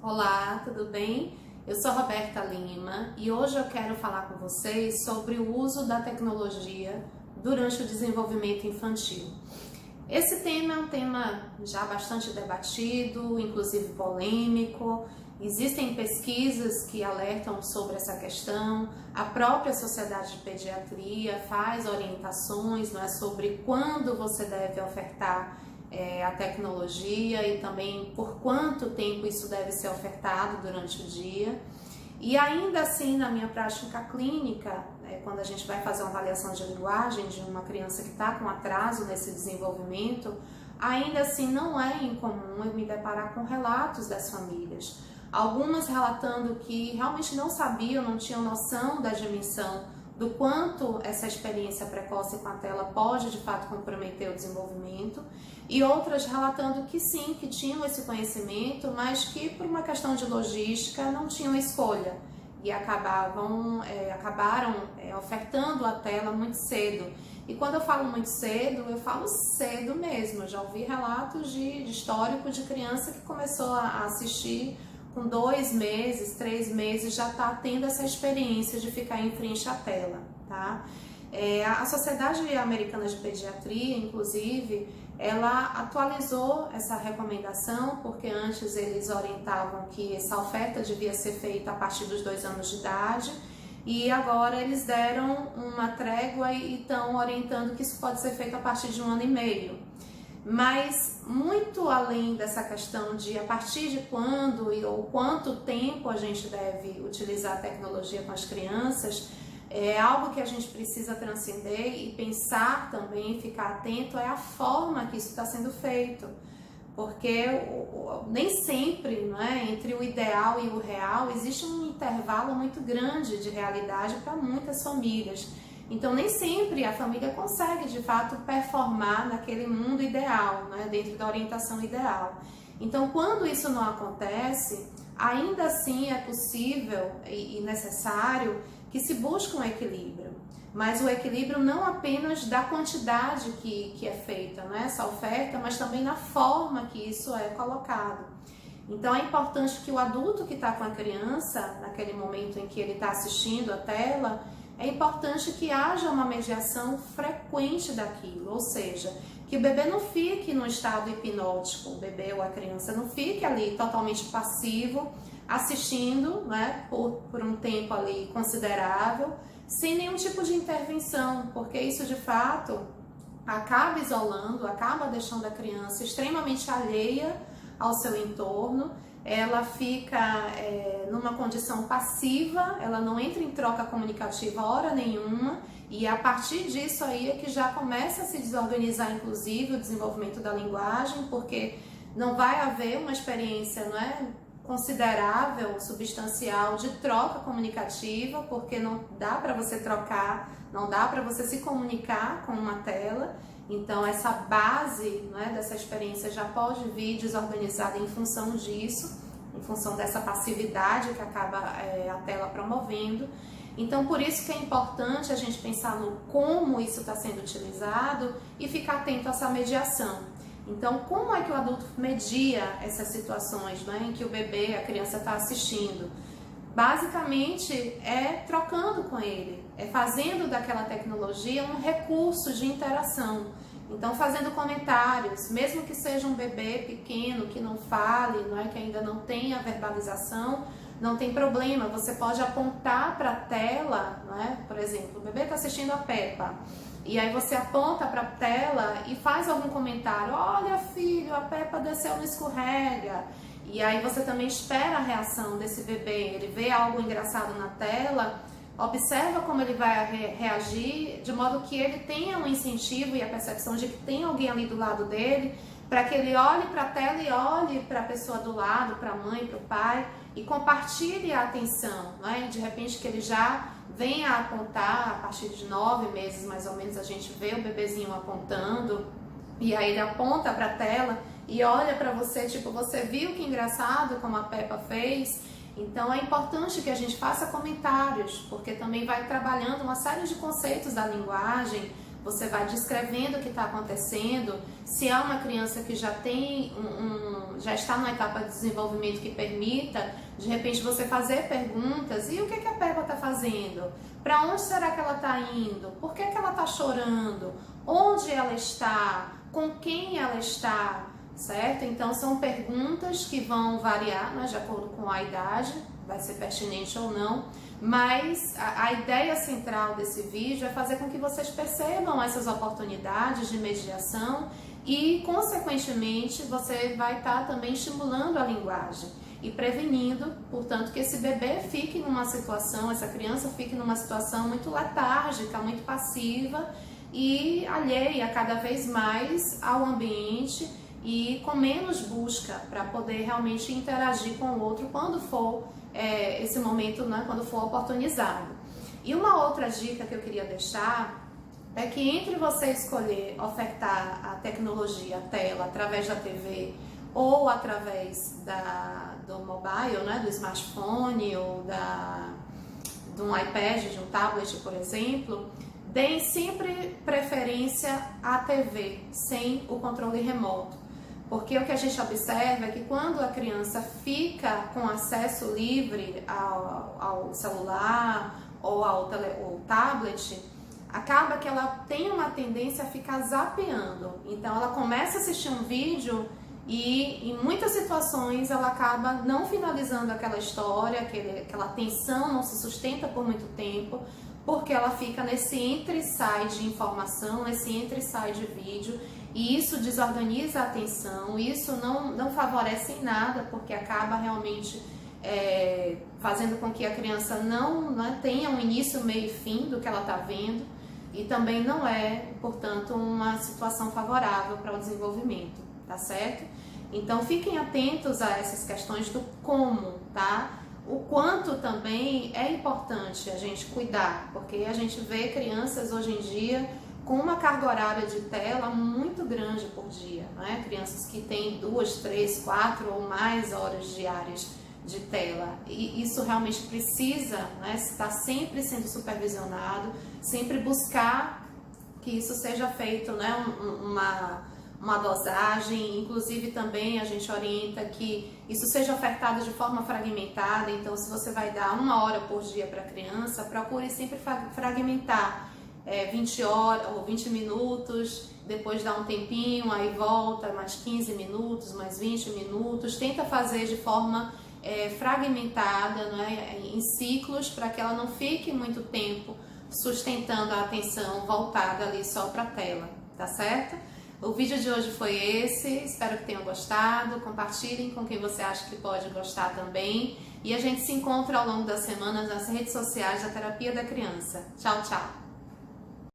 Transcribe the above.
Olá, tudo bem? Eu sou Roberta Lima e hoje eu quero falar com vocês sobre o uso da tecnologia durante o desenvolvimento infantil. Esse tema é um tema já bastante debatido, inclusive polêmico. Existem pesquisas que alertam sobre essa questão. A própria Sociedade de Pediatria faz orientações, não é, sobre quando você deve ofertar a tecnologia e também por quanto tempo isso deve ser ofertado durante o dia. E ainda assim, na minha prática clínica, quando a gente vai fazer uma avaliação de linguagem de uma criança que está com atraso nesse desenvolvimento, ainda assim não é incomum eu me deparar com relatos das famílias. Algumas relatando que realmente não sabiam, não tinham noção da dimensão do quanto essa experiência precoce com a tela pode de fato comprometer o desenvolvimento, e outras relatando que sim, que tinham esse conhecimento, mas que por uma questão de logística não tinham escolha e acabaram ofertando a tela muito cedo. E quando eu falo muito cedo, eu falo cedo mesmo. Eu já ouvi relatos de histórico de criança que começou a assistir com 2 meses, 3 meses, já está tendo essa experiência de ficar em frente à tela, tá? A Sociedade Americana de Pediatria, inclusive, ela atualizou essa recomendação, porque antes eles orientavam que essa oferta devia ser feita a partir dos 2 anos de idade, e agora eles deram uma trégua e estão orientando que isso pode ser feito a partir de 1 ano e meio. Mas muito além dessa questão de a partir de quando ou quanto tempo a gente deve utilizar a tecnologia com as crianças, é algo que a gente precisa transcender e pensar também, ficar atento, é a forma que isso está sendo feito. Porque nem sempre, não é, entre o ideal e o real existe um intervalo muito grande de realidade para muitas famílias. Então, nem sempre a família consegue, de fato, performar naquele mundo ideal, né, dentro da orientação ideal. Então, quando isso não acontece, ainda assim é possível e necessário que se busque um equilíbrio. Mas o equilíbrio não apenas da quantidade que é feita, né, essa oferta, mas também na forma que isso é colocado. Então, é importante que o adulto que está com a criança, naquele momento em que ele está assistindo a tela, é importante que haja uma mediação frequente daquilo, ou seja, que o bebê não fique no estado hipnótico, o bebê ou a criança não fique ali totalmente passivo, assistindo, né, por um tempo ali considerável, sem nenhum tipo de intervenção, porque isso de fato acaba isolando, acaba deixando a criança extremamente alheia ao seu entorno. Ela fica numa condição passiva, ela não entra em troca comunicativa hora nenhuma, e a partir disso aí é que já começa a se desorganizar, inclusive, o desenvolvimento da linguagem, porque não vai haver uma experiência, não é, considerável, substancial de troca comunicativa, porque não dá para você trocar, não dá para você se comunicar com uma tela. Então, essa base, não é, dessa experiência já pode vir desorganizada em função disso, em função dessa passividade que acaba a tela promovendo. Então, por isso que é importante a gente pensar no como isso está sendo utilizado e ficar atento a essa mediação. Então, como é que o adulto media essas situações, né, em que o bebê, a criança está assistindo? Basicamente é trocando com ele, é fazendo daquela tecnologia um recurso de interação. Então, fazendo comentários, mesmo que seja um bebê pequeno, que não fale, não é, que ainda não tenha verbalização, não tem problema, você pode apontar para a tela, não é? Por exemplo, o bebê está assistindo a Peppa, e aí você aponta para a tela e faz algum comentário: olha filho, a Peppa desceu no escorrega. E aí você também espera a reação desse bebê, ele vê algo engraçado na tela, observa como ele vai reagir, de modo que ele tenha um incentivo e a percepção de que tem alguém ali do lado dele, para que ele olhe para a tela e olhe para a pessoa do lado, para a mãe, para o pai, e compartilhe a atenção, não é? De repente que ele já venha a apontar, a partir de 9 meses mais ou menos, a gente vê o bebezinho apontando, e aí ele aponta para a tela e olha para você, tipo, você viu que engraçado como a Peppa fez? Então é importante que a gente faça comentários, porque também vai trabalhando uma série de conceitos da linguagem, você vai descrevendo o que está acontecendo. Se é uma criança que já tem já está numa etapa de desenvolvimento que permita, de repente você fazer perguntas. E o que a Peppa está fazendo? Para onde será que ela está indo? Por que ela está chorando? Onde ela está? Com quem ela está? Certo? Então são perguntas que vão variar, né, de acordo com a idade, vai ser pertinente ou não, mas a ideia central desse vídeo é fazer com que vocês percebam essas oportunidades de mediação e, consequentemente, você vai estar também estimulando a linguagem e prevenindo, portanto, que esse bebê fique numa situação, essa criança fique numa situação muito letárgica, muito passiva e alheia cada vez mais ao ambiente e com menos busca para poder realmente interagir com o outro quando for esse momento, né, quando for oportunizado. E uma outra dica que eu queria deixar é que entre você escolher ofertar a tecnologia, a tela, através da TV ou através do mobile, né, do smartphone ou de um iPad, de um tablet, por exemplo, deem sempre preferência à TV, sem o controle remoto. Porque o que a gente observa é que quando a criança fica com acesso livre ao celular ou ao tablet, acaba que ela tem uma tendência a ficar zapeando. Então ela começa a assistir um vídeo e em muitas situações ela acaba não finalizando aquela história, aquela tensão não se sustenta por muito tempo, porque ela fica nesse entra e sai de informação, nesse entra e sai de vídeo, e isso desorganiza a atenção, isso não favorece em nada, porque acaba realmente fazendo com que a criança não tenha um início, meio e fim do que ela está vendo, e também não é, portanto, uma situação favorável para o desenvolvimento, tá certo? Então fiquem atentos a essas questões do como, tá? O quanto também é importante a gente cuidar, porque a gente vê crianças hoje em dia com uma carga horária de tela muito grande por dia, né? Crianças que têm 2, 3, 4 ou mais horas diárias de tela, e isso realmente precisa, né, estar sempre sendo supervisionado, sempre buscar que isso seja feito, né, uma dosagem. Inclusive também a gente orienta que isso seja ofertado de forma fragmentada. Então, se você vai dar 1 hora por dia para a criança, procure sempre fragmentar 20 horas ou 20 minutos, depois dá um tempinho, aí volta mais 15 minutos, mais 20 minutos, tenta fazer de forma fragmentada, né, em ciclos, para que ela não fique muito tempo sustentando a atenção voltada ali só para a tela, tá certo? O vídeo de hoje foi esse, espero que tenham gostado, compartilhem com quem você acha que pode gostar também, e a gente se encontra ao longo das semanas nas redes sociais da Terapia da Criança. Tchau, tchau!